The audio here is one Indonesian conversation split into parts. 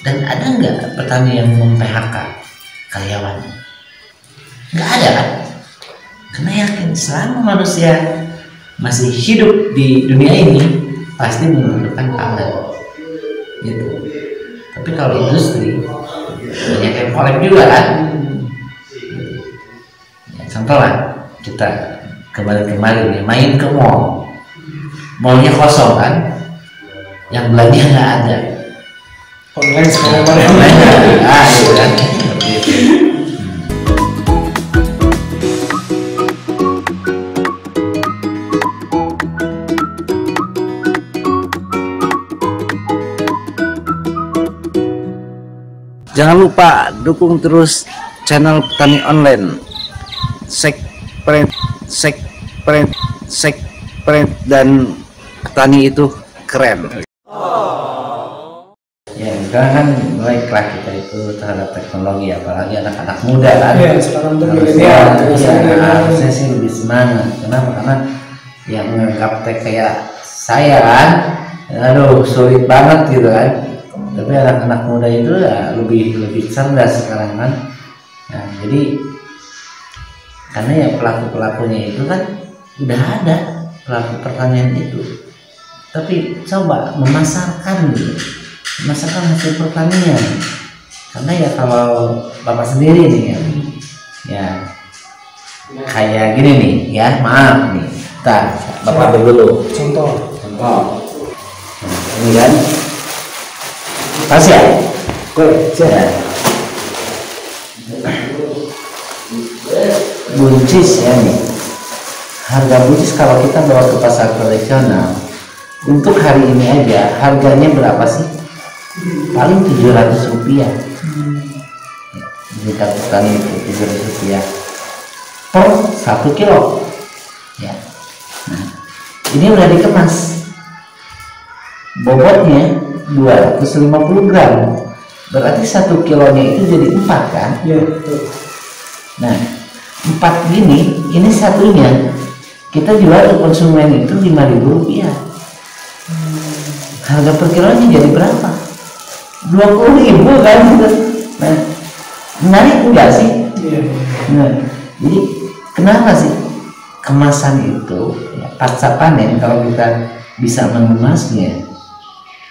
Dan ada nggak petani yang mem-PHK karyawan? Nggak ada kan? Karena yakin selama manusia masih hidup di dunia ini pasti memerlukan pangan gitu. Tapi kalau industri banyak yang kolek juga kan. Ya, contoh lah kita kemarin-kemarin main ke mall, mallnya kosong kan, yang belanja nggak ada. Online sekarang Online gitu kan. Jangan lupa dukung terus channel Petani Online. Sekpret dan petani itu keren. Ya sekarang kan meleklah kita itu terhadap teknologi, apalagi anak-anak muda kan. Ya, sekarang tuh milenial. Harusnya sih lebih semangat. Kenapa? Karena yang ngegaptek kayak saya kan, aduh sulit banget gitu kan. Tapi anak-anak muda itu ya lebih cerdas sekarang kan. Nah, jadi karena ya pelaku-pelakunya itu kan udah ada pelaku pertanian itu. Tapi coba memasarkan gitu. Memasarkan hasil pertanian. Karena ya kalau Bapak sendiri nih ya kayak gini nih ya, maaf nih. Bentar, Bapak dulu. Contoh. Nah, ini kan pas ya? Ya. Buncis ya nih. Harga buncis kalau kita bawa ke pasar tradisional untuk hari ini aja harganya berapa sih? Paling 700 rupiah. Jika petani itu 700 rupiah per 1 kilo. Ya. Nah, ini udah dikemas. Bobotnya 250 gram, berarti 1 kilonya itu jadi 4 kan? Iya, betul. Nah 4 gini, ini satunya kita jual ke konsumen itu 5.000 rupiah. Harga per kilonya jadi berapa? 20.000 kan? Nah, menarik enggak sih? Iya. Nah, jadi kenapa sih kemasan itu ya, pasca panen kalau kita bisa mengemasnya,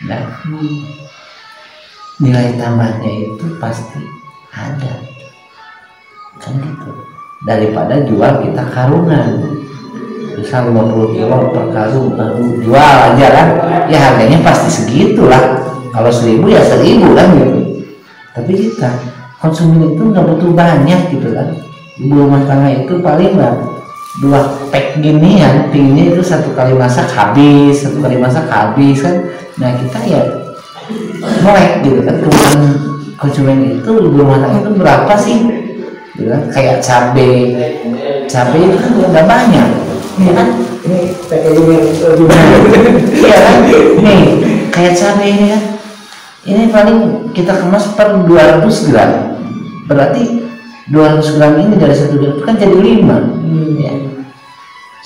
nah, nilai tambahnya itu pasti ada kan gitu, daripada jual kita karungan misal 50 kilo per karung jual aja kan ya harganya pasti segitulah, kalau 1.000 ya 1.000 kan gitu. Tapi kita konsumen itu nggak butuh banyak gitu kan, ibu rumah tangga itu paling lah 2 pack ginian, pinginnya itu 1 kali masak habis, 1 kali masak habis kan. Nah kita ya melek gitu kan, kebutuhan konsumen itu ibu rumah tangga itu berapa sih gitu kan. Kayak cabai itu kan udah banyak ya kan, Ini packaging yang lebih iya kan nih kayak cabai ini kan, ini paling kita kemas per 200 gram, berarti 200 gram ini dari 1 gram itu kan jadi 5 ya.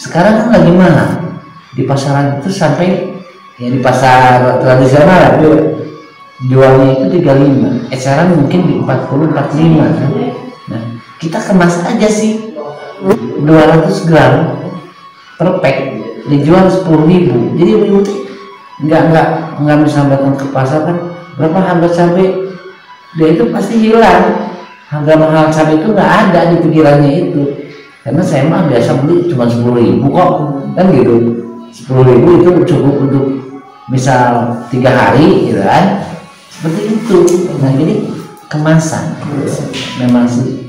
Sekarang kan lagi mahal di pasaran itu, sampai ya di pasar tradisional ya, jualnya itu 35, eceran mungkin di 40-45 kan. Nah kita kemas aja sih 200 gram per pack dijual 10.000, jadi nggak bisa datang ke pasar kan, berapa harga cabai dia itu pasti hilang. Harga mahal cabai itu nggak ada di pikirannya itu, karena saya mah biasa beli cuma 10.000 kok kan gitu. 10.000 itu cukup untuk misal 3 hari gitu kan, seperti itu. Nah jadi kemasan memang sih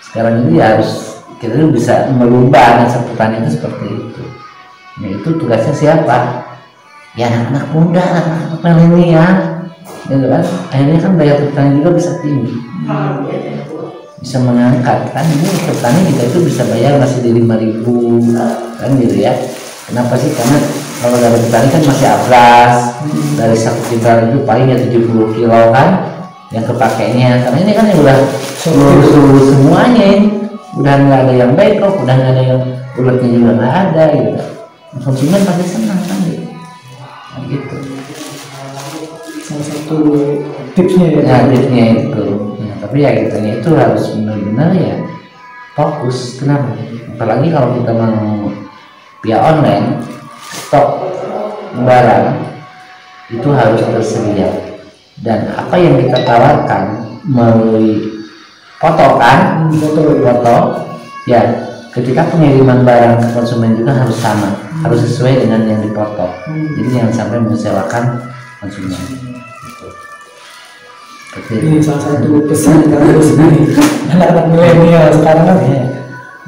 sekarang ini harus kita bisa merubah nasab petani itu seperti itu. Nah itu tugasnya siapa? Ya anak-anak muda, anak-anak milenial gitu kan. Akhirnya kan daya petani juga bisa tinggi, bisa mengangkat kan. Ini petani kita itu bisa bayar masih di 5.000 kan gitu ya. Kenapa sih? Karena kalau dari petani kan masih abras, dari 1 kintal itu palingnya 70 kilo kan yang kepakainya, karena ini kan yang udah seluruh semuanya ini udah nggak ada yang bengkok, udah nggak ada yang uletnya juga nggak ada gitu. Konsumen pasti senang kan gitu. Nah, gitu. salah satu tipsnya ya. Ya tipsnya itu. Nah, tapi ya kitanya itu harus benar-benar ya fokus. Kenapa? Apalagi kalau kita mau via online, stok barang itu harus tersedia, dan apa yang kita tawarkan melalui foto kan, foto ya, ketika pengiriman barang ke konsumen juga harus sama, harus sesuai dengan yang dipoto. Jadi jangan sampai mengecewakan konsumen. Ini salah satu pesan kalau sendiri anak-anak milenial sekarang kan ya,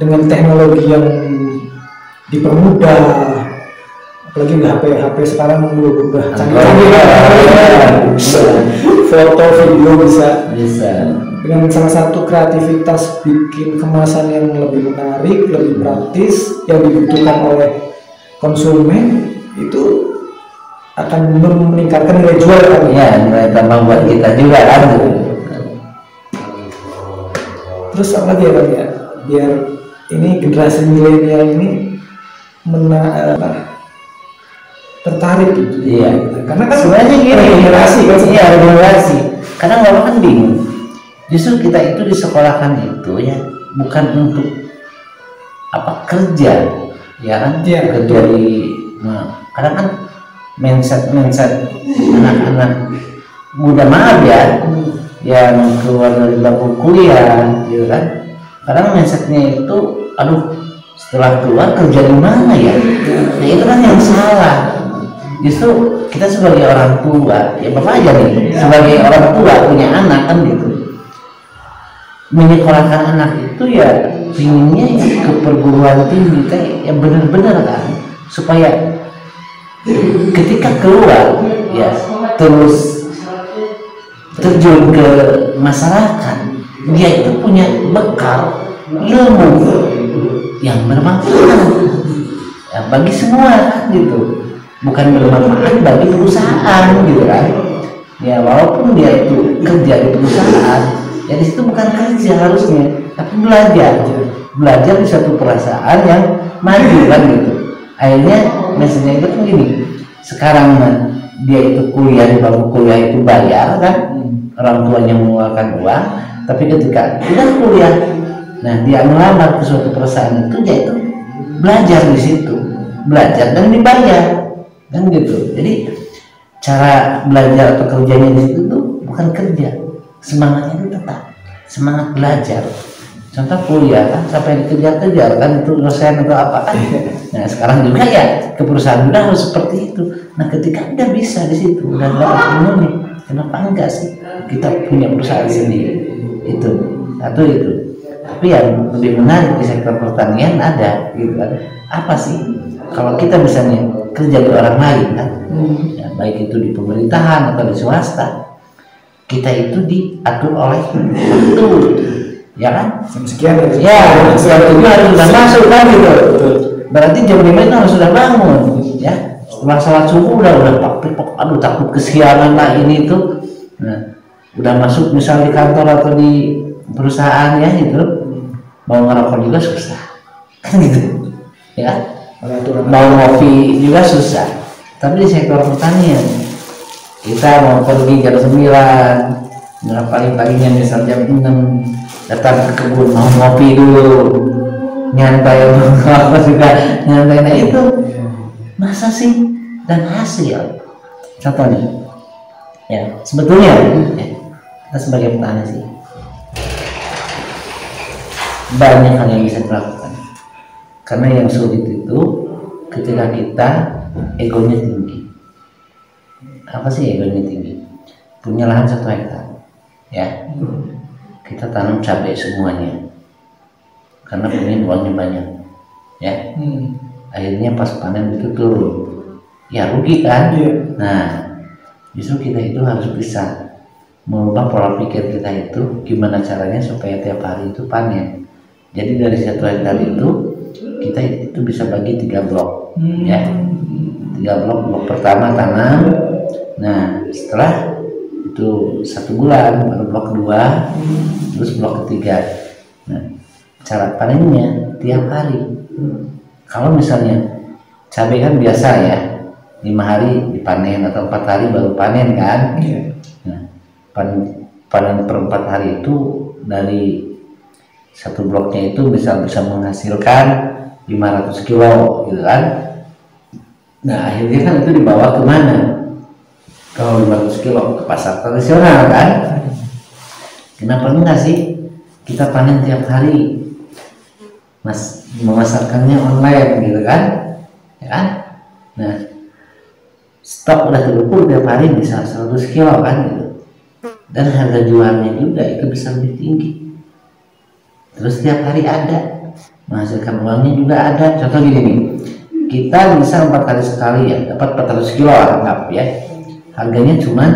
dengan teknologi yang dipermudah, apalagi di HP sekarang udah canggih, foto video bisa dengan salah satu kreativitas bikin kemasan yang lebih menarik, lebih praktis yang dibutuhkan oleh konsumen, itu akan meningkatkan nilai jual kan ya, nilai tambah buat kita juga kan. Terus apa lagi ya Bang ya, biar ini generasi milenial ini tertarik gitu. Iya, karena kan sebenarnya gini, generasi kan, iya generasi. Kadang orang kan bingung. Justru kita itu disekolahkan itu ya bukan untuk apa kerja, ya kan? Iya, Kerja di, nah, kadang kan mindset anak-anak muda maaf ya, yang keluar dari bangku kuliah, gitu kan? Kadang mindsetnya itu, aduh, setelah keluar kerja di mana ya? Nah itu kan yang salah. Justru kita sebagai orang tua, ya bapak aja nih, sebagai orang tua punya anak kan gitu, menyekolahkan anak itu ya inginnya ya ke perguruan tinggi teh ya benar-benar kan, supaya ketika keluar ya terus terjun ke masyarakat, dia itu punya bekal ilmu yang bermanfaat ya bagi semua kan gitu, bukan bermanfaat bagi perusahaan gitu kan ya. Walaupun dia itu kerja di perusahaan ya, di situ bukan kerja harusnya, tapi belajar di satu perusahaan yang maju kan gitu. Akhirnya message-nya itu kan gini, sekarang dia itu kuliah di bangku kuliah itu bayar kan, orang tuanya mengeluarkan uang, tapi ketika udah kuliah, nah dia melamar ke suatu perusahaan itu, dia itu belajar di situ, belajar dan dibayar kan gitu. Jadi cara belajar atau kerjanya di situ tuh bukan kerja, semangatnya itu tetap semangat belajar. Contoh kuliah kan sampai dikejar-kejar kan, itu dosen atau apa kan. Nah sekarang juga ya ke perusahaan udah harus seperti itu. Nah ketika udah bisa di situ, udah dapat ilmu, kenapa enggak sih kita punya perusahaan sendiri? Itu satu itu. Tapi yang lebih menarik di sektor pertanian ada gitu kan. Apa sih kalau kita misalnya kerja di orang lain kan, ya, baik itu di pemerintahan atau di swasta, kita itu diatur oleh waktu, ya kan? sekian Ya, sekian harus sudah masuk kan gitu. Berarti jam 5 itu harus sudah bangun, ya. Setelah sholat subuh udah pak, aduh takut kesiangan lah ini itu. Nah, udah masuk misal di kantor atau di perusahaan ya gitu, mau ngerokok juga susah, kan gitu, ya. Mau ngopi juga susah. Tapi di sektor pertanian kita mau pergi jam 9, nah paling-palingnya misal jam 6 datang ke kebun mau ngopi dulu, nyantai apa juga nyantai. Nah itu masa sih, dan hasil contohnya ya sebetulnya ya, kita sebagai petani sih banyak hal yang bisa dilakukan, karena yang sulit itu ketika kita egonya tinggi. Apa sih egonya tinggi? Punya lahan 1 hektar ya, kita tanam cabai semuanya karena pengen uangnya banyak ya. Akhirnya pas panen itu turun ya, rugi kan. Nah justru kita itu harus bisa mengubah pola pikir kita itu, gimana caranya supaya tiap hari itu panen. Jadi dari 1 hektar itu kita itu bisa bagi 3 blok ya, 3 blok. Blok pertama tanam, nah setelah itu 1 bulan baru blok 2, terus blok ketiga. Nah cara panennya tiap hari. Kalau misalnya cabai kan biasa ya 5 hari dipanen atau 4 hari baru panen kan. Nah panen per 4 hari itu dari satu bloknya itu bisa menghasilkan 500 kilo gitu kan. Nah akhirnya kan itu dibawa kemana? Kalau 500 kilo ke pasar tradisional kan. Kenapa enggak sih kita panen tiap hari, memasarkannya online gitu kan, ya kan? Nah stok udah terukur tiap hari bisa 100 kilo kan gitu, dan harga jualnya juga itu bisa lebih tinggi. Terus tiap hari ada, menghasilkan uangnya juga ada. Contoh gini nih, kita bisa 4 hari sekali ya dapat 400 kilo anggap ya, harganya cuman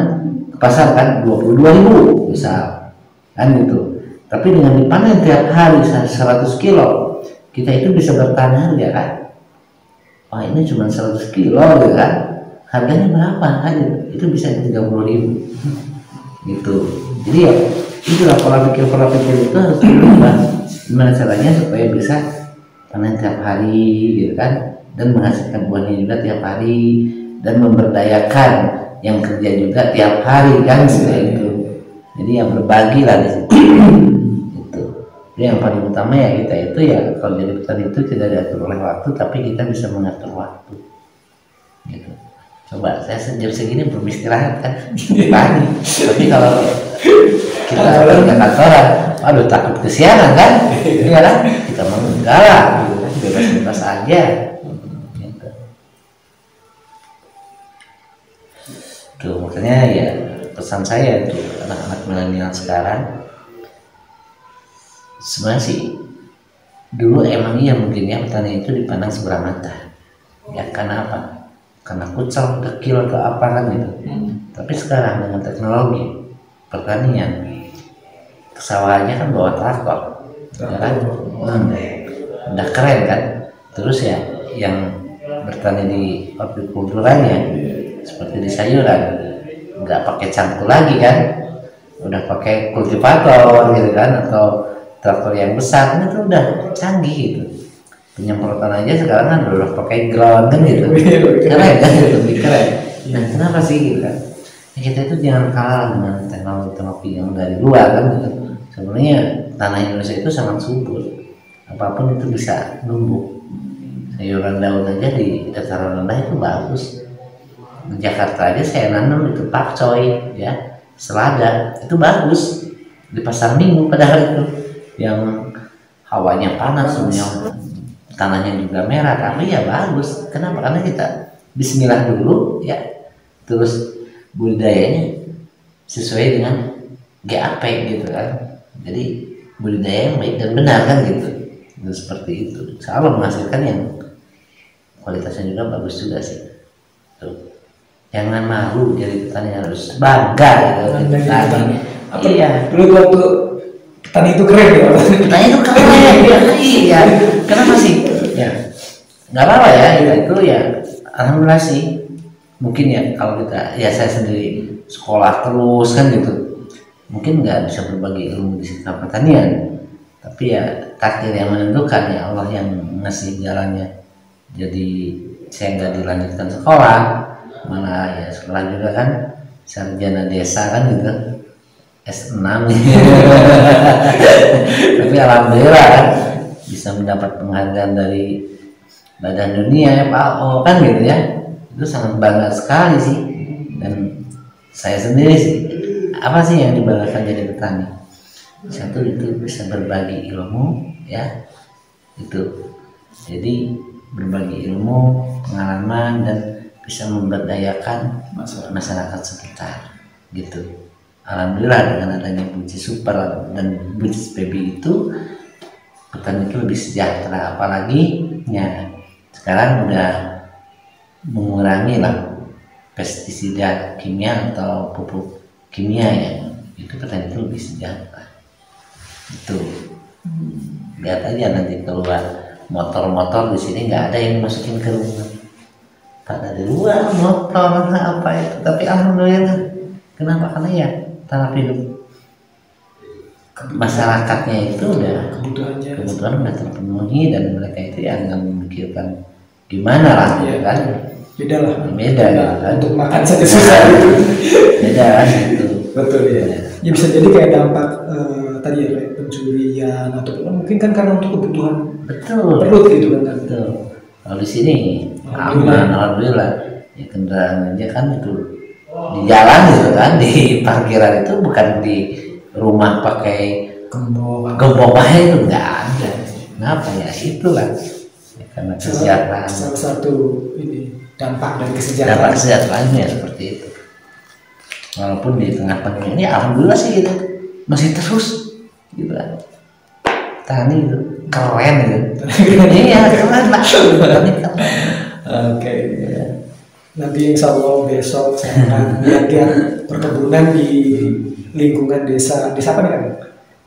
ke pasar kan 22.000 misal kan gitu. Tapi dengan dipanen tiap hari 100 kilo, kita itu bisa bertahan harga kan. Wah ini cuma 100 kilo gitu kan, harganya berapa kan gitu. Itu bisa 30.000 gitu. Jadi ya itulah pola pikir itu harus berubah. Gimana caranya supaya bisa panen tiap hari gitu kan, dan menghasilkan buahnya juga tiap hari, dan memberdayakan yang kerja juga tiap hari kan seperti itu. Jadi yang berbagi lah di situ. Itu. Jadi yang paling utama ya kita itu ya kalau jadi petani itu tidak diatur oleh waktu, tapi kita bisa mengatur waktu. Gitu. Coba saya jam segini belum istirahat kan, tapi kalau kita ke kantoran, aduh takut kesiangan kan, iya kan? Kita mau enggak lah, gitu. Bebas-bebas aja. Gitu. Tuh makanya ya pesan saya untuk anak-anak milenial sekarang, sebenarnya sih dulu emang iya mungkin ya petani itu dipandang sebelah mata ya, karena apa? Karena kucel, dekil atau apa kan gitu. Tapi sekarang dengan teknologi pertanian, kesawahannya kan bawa traktor ya kan, udah keren kan. Terus ya yang bertani di hortikulturanya seperti di sayuran nggak pakai cangkul lagi kan, udah pakai kultivator gitu kan, atau traktor yang besar itu udah canggih gitu. Penyemprotan aja sekarang kan udah pakai ground kan gitu, keren kan gitu, lebih keren. Nah kenapa sih gitu kan? Ya, kita itu jangan kalah dengan teknologi yang dari luar kan gitu. Sebenarnya tanah Indonesia itu sangat subur, apapun itu bisa numbuh. Sayuran daun aja di dataran rendah itu bagus. Di Jakarta aja saya nanam itu pakcoy ya, selada itu bagus di pasar Minggu, padahal itu yang hawanya panas, semuanya tanahnya juga merah, tapi ya bagus. Kenapa? Karena kita bismillah dulu ya, terus budidayanya sesuai dengan GAP gitu kan. Jadi budidaya yang baik dan benar kan gitu. Itu seperti itu. Insya Allah menghasilkan yang kualitasnya juga bagus juga sih. Tuh. Jangan malu jadi petani, harus bangga gitu. Petani. Iya. Dulu waktu petani itu keren ya. Petani itu keren ya. Iya. Kenapa sih? Ya. Nggak apa-apa ya. Itu ya. Alhamdulillah sih. Mungkin ya kalau kita, ya saya sendiri sekolah terus kan gitu. Mungkin nggak bisa berbagi ilmu di sektor pertanian. Tapi ya takdir yang menentukan ya, Allah yang ngasih jalannya. Jadi saya nggak dilanjutkan sekolah, malah ya sekolah juga kan sarjana desa kan gitu, S6 tapi alhamdulillah kan bisa mendapat penghargaan dari Badan Dunia FAO kan gitu ya. Itu sangat bangga sekali sih. Dan saya sendiri sih, apa sih yang dibanggakan jadi petani? Satu itu bisa berbagi ilmu ya, itu jadi berbagi ilmu, pengalaman, dan bisa memberdayakan masyarakat sekitar gitu. Alhamdulillah dengan adanya Buji Super dan Buji PB itu, petani itu lebih sejahtera. Apalagi ya sekarang udah mengurangi lah pestisida kimia atau pupuk kimia ya, itu petani itu lebih sejahtera. Itu lihat aja nanti keluar motor-motor di sini nggak ada yang masukin ke rumah, pada di luar motor apa itu. Tapi alhamdulillah, kenapa? Karena ya taraf hidup masyarakatnya itu udah kebutuhan udah terpenuhi, dan mereka itu ya nggak memikirkan gimana lah ya kan. Beda lah, beda ya kan, untuk makan saja susah gitu. Beda kan gitu. Betul ya. Ya bisa jadi kayak dampak tadi ya kayak pencurian atau mungkin kan karena untuk kebutuhan Betul. perut gitu kan. Betul. Kalau di sini aman, alhamdulillah. Ya kendaraan aja kan itu di jalan gitu kan, di parkiran itu bukan di rumah pakai gembok aja itu nggak ada. Kenapa ya itulah ya, karena kesejahteraan. Salah satu ini dampak dari Dampak kesejahteraan. kesejahteraannya seperti itu. Walaupun di tengah pandemi ini alhamdulillah sih gitu masih terus gitu kan. Tani itu keren gitu. Iya keren lah. Tani keren. Oke. Nanti insya Allah besok saya akan lihat perkebunan di lingkungan desa apa nih kan?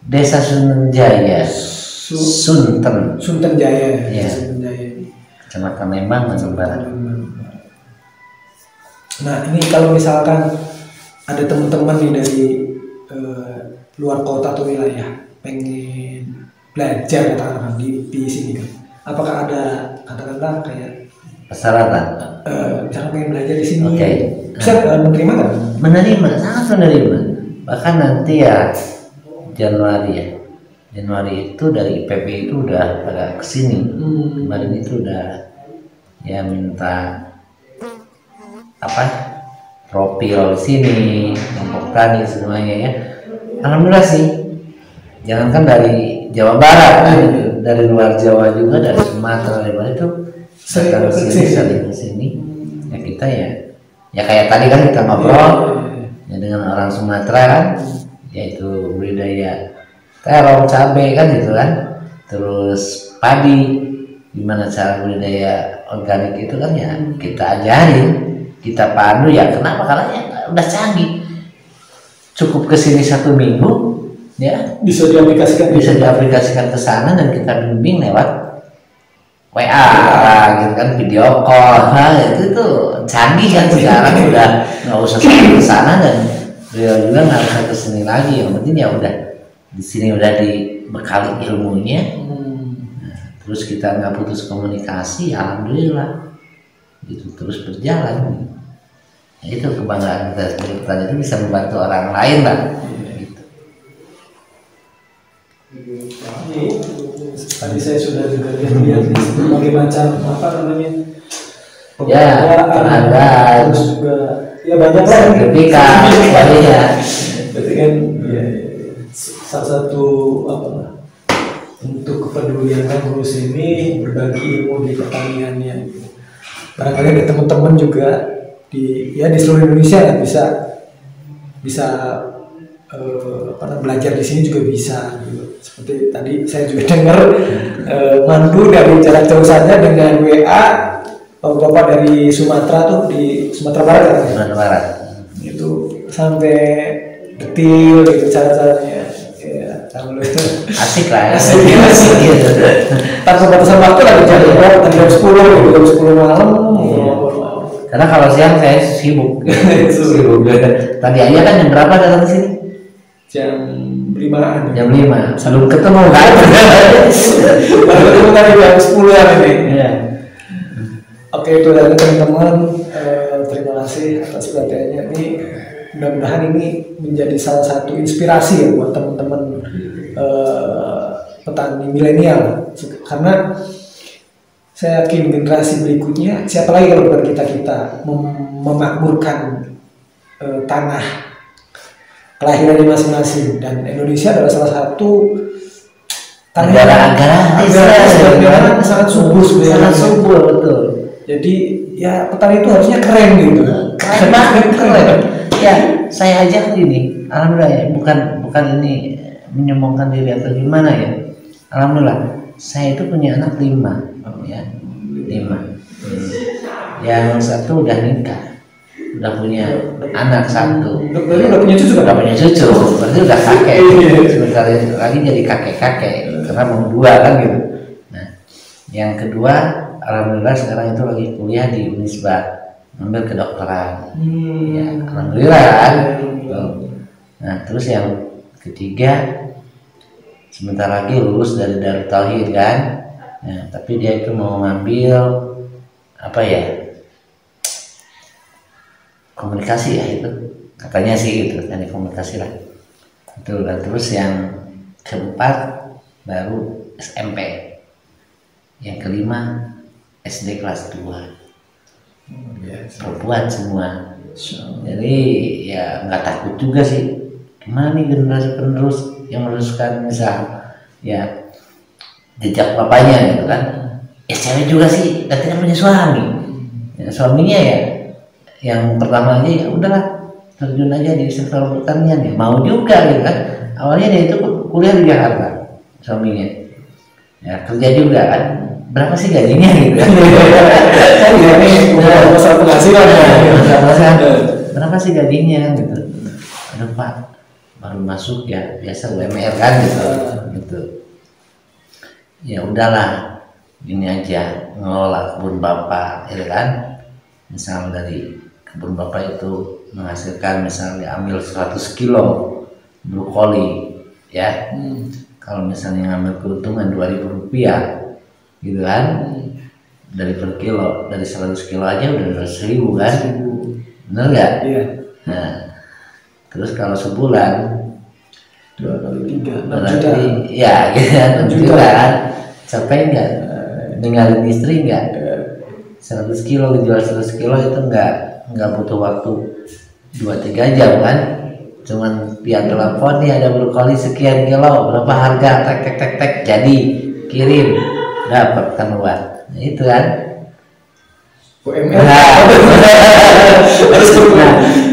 Desa Sunten Jaya. Sunten. Sunten Jaya. Iya. Sunten Jaya. Kecamatan Lembang, Bandung Barat. Nah ini kalau misalkan ada teman-teman nih dari luar kota atau wilayah pengen belajar katakanlah di sini kan, apakah ada katakanlah kayak Persyaratan. misalkan pengen belajar di sini, Oke. bisa menerima nggak? Menerima, sangat menerima. Bahkan nanti ya Januari itu dari IPB itu udah pada kesini. Kemarin itu udah ya minta apa profil sini, kelompok tani semuanya ya. Alhamdulillah sih. Jangankan dari Jawa Barat, dari luar Jawa juga, dari Sumatera, dari mana itu datang ke sini. Ya kita ya kayak tadi kan kita ngobrol ya dengan orang Sumatera kan, yaitu budidaya terong, cabai kan gitu kan, terus padi, gimana cara budidaya organik itu kan ya kita ajarin, kita pandu ya. Kenapa? Karena ya udah canggih, cukup kesini 1 minggu ya Bisa diaplikasikan ke sana dan kita bimbing lewat WA gitu kan, video call. Nah, itu canggih kan sekarang, udah nggak usah sampai ke sana dan beliau juga nggak usah ke sini lagi. Yang penting ya udah di sini udah dibekali ilmunya. Nah, terus kita nggak putus komunikasi, alhamdulillah itu terus berjalan. Nah, itu kebanggaan kita sebagai petani itu bisa membantu orang lain lah. Gitu. Tadi saya sudah juga lihat berbagai macam apa namanya ada terus juga ya banyak lah sertifikat ya. Berarti kan ya, salah satu apa untuk kepedulian Kang ini berbagi ilmu di pertaniannya. Barangkali ada teman-teman juga di seluruh Indonesia ya bisa belajar di sini juga bisa gitu. Seperti tadi saya juga dengar mandu dari jarak jauh saja dengan WA bapak dari Sumatera tuh di Sumatera Barat ya? Sumatera Barat itu sampai detil gitu cara-caranya ya, asik lah ya. asik gitu. Tanpa batasan waktu lagi jam 10 gitu, jam 10 malam. Karena kalau siang saya sibuk. Tadi aja kan jam berapa datang ke sini? Jam 5-an. Jam 5. Belum ketemu kan? Baru ketemu tadi jam 10-an ini. Iya. Oke, itu dari teman-teman. Terima kasih atas perhatiannya. Ini mudah-mudahan ini menjadi salah satu inspirasi ya buat teman-teman petani milenial. Karena saya yakin generasi berikutnya siapa lagi kalau bukan kita memakmurkan tanah kelahirannya masing-masing, dan Indonesia adalah salah satu negara yang sangat subur sebenarnya. Sangat subur, betul. Jadi ya petani itu harusnya keren gitu. Keren banget, keren. Ya saya aja ini, alhamdulillah ya, bukan ini menyombongkan diri atau gimana ya. Alhamdulillah saya itu punya anak 5 ya, 5. Yang satu udah nikah, udah punya anak 1. Berarti udah punya cucu kan? Udah punya cucu, berarti udah kakek. Sebentar lagi jadi kakek-kakek karena mau 2 kan gitu. Nah, yang kedua alhamdulillah sekarang itu lagi kuliah di Unisba, ngambil kedokteran. Ya, alhamdulillah kan. Nah, terus yang ketiga sebentar lagi lulus dari Darut Tauhid kan. Nah, tapi dia itu mau ngambil apa ya? Komunikasi ya itu. katanya sih itu teknik komunikasi lah itu. Dan terus yang keempat baru SMP, yang kelima SD kelas 2. Perempuan semua, jadi ya nggak takut juga sih. Gimana nih generasi penerus yang meneruskan misal ya jejak bapaknya gitu kan. Ya cewek juga sih katanya punya suami ya, suaminya ya yang pertama aja ya udahlah terjun aja di sektor pertanian ya, mau juga gitu kan. Awalnya dia itu kuliah di Jakarta suaminya ya, kerja juga kan. Berapa sih gajinya gitu kan? Ini masalah penghasilan ya. Berapa sih gajinya gitu? Aduh Pak, baru masuk ya biasa UMR kan gitu. Ya udahlah, ini aja ngelola kebun bapak, ya kan? Misal dari kebun bapak itu menghasilkan misalnya ambil 100 kilo brokoli, ya. Kalau misalnya ngambil keuntungan 2.000 rupiah, gitu kan? Dari per kilo, dari 100 kilo aja udah 200.000 kan? Bener nggak? Iya. Nah, terus kalau sebulan 2 kali 3, 6 berarti juta. ya gitu, 6 juta kan? Capek nggak? Ninggalin istri nggak? 100 kilo dijual 100 kilo itu nggak butuh waktu 2-3 jam kan? Cuman via telepon nih ada brokoli sekian kilo, berapa harga, tek jadi kirim, dapat kan uang. Nah, itu kan? UMR.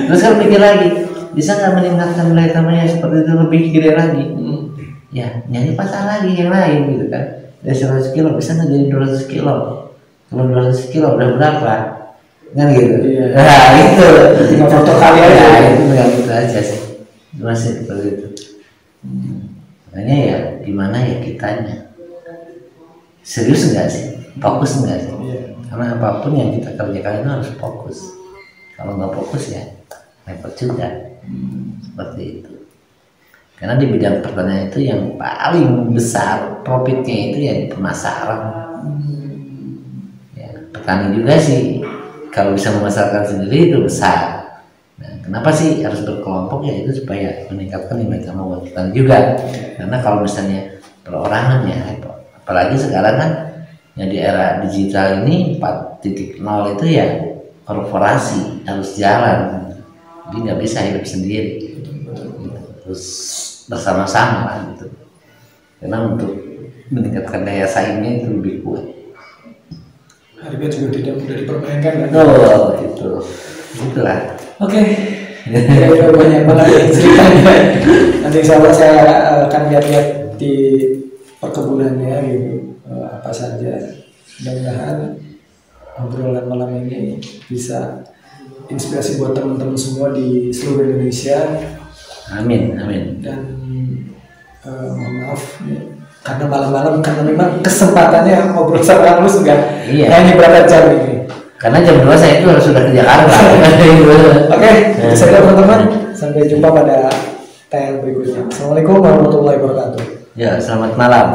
Terus kan mikir lagi, bisa nggak meningkatkan nilai tambahnya seperti itu lebih gede lagi? Ya nyari pasar lagi yang lain gitu kan. Dari 100 kilo bisa nggak jadi 200 kilo? Kalau 200 kilo udah berapa? Kan gitu. Iya. Nah itu Tinggal foto kali aja. Ya, itu tinggal itu aja sih. Masih seperti itu. Makanya ya gimana ya kitanya? Serius enggak sih? Fokus enggak sih? Iya. Karena apapun yang kita kerjakan itu harus fokus. Kalau nggak fokus ya repot juga. Seperti itu. Karena di bidang pertanian itu yang paling besar profitnya itu ya di pemasaran. Ya, petani juga sih kalau bisa memasarkan sendiri itu besar. Nah, kenapa sih harus berkelompok ya itu supaya meningkatkan nilai tambah buat petani juga. Karena kalau misalnya perorangan ya repot. Apalagi sekarang kan ya di era digital ini 4.0 itu ya korporasi harus jalan. Jadi nggak bisa hidup sendiri. Terus bersama-sama lah gitu. Karena untuk meningkatkan daya saingnya itu lebih kuat. Harga juga tidak mudah dipermainkan kan? Oh, gitu. Itulah. Oke. Ya, udah banyak banget ceritanya. Nanti insya Allah saya akan lihat-lihat di perkebunannya gitu, apa saja. Mudah-mudahan obrolan malam ini bisa inspirasi buat teman-teman semua di seluruh Indonesia. Amin, amin. Dan mohon maaf karena malam-malam, karena memang kesempatannya ngobrol sama Kang Ulus enggak hanya berapa jam ini. Karena jam 2 saya itu harus sudah ke Jakarta. Oke, itu saja teman-teman. Sampai jumpa pada tayangan berikutnya. Assalamualaikum warahmatullahi wabarakatuh. Ya, selamat malam.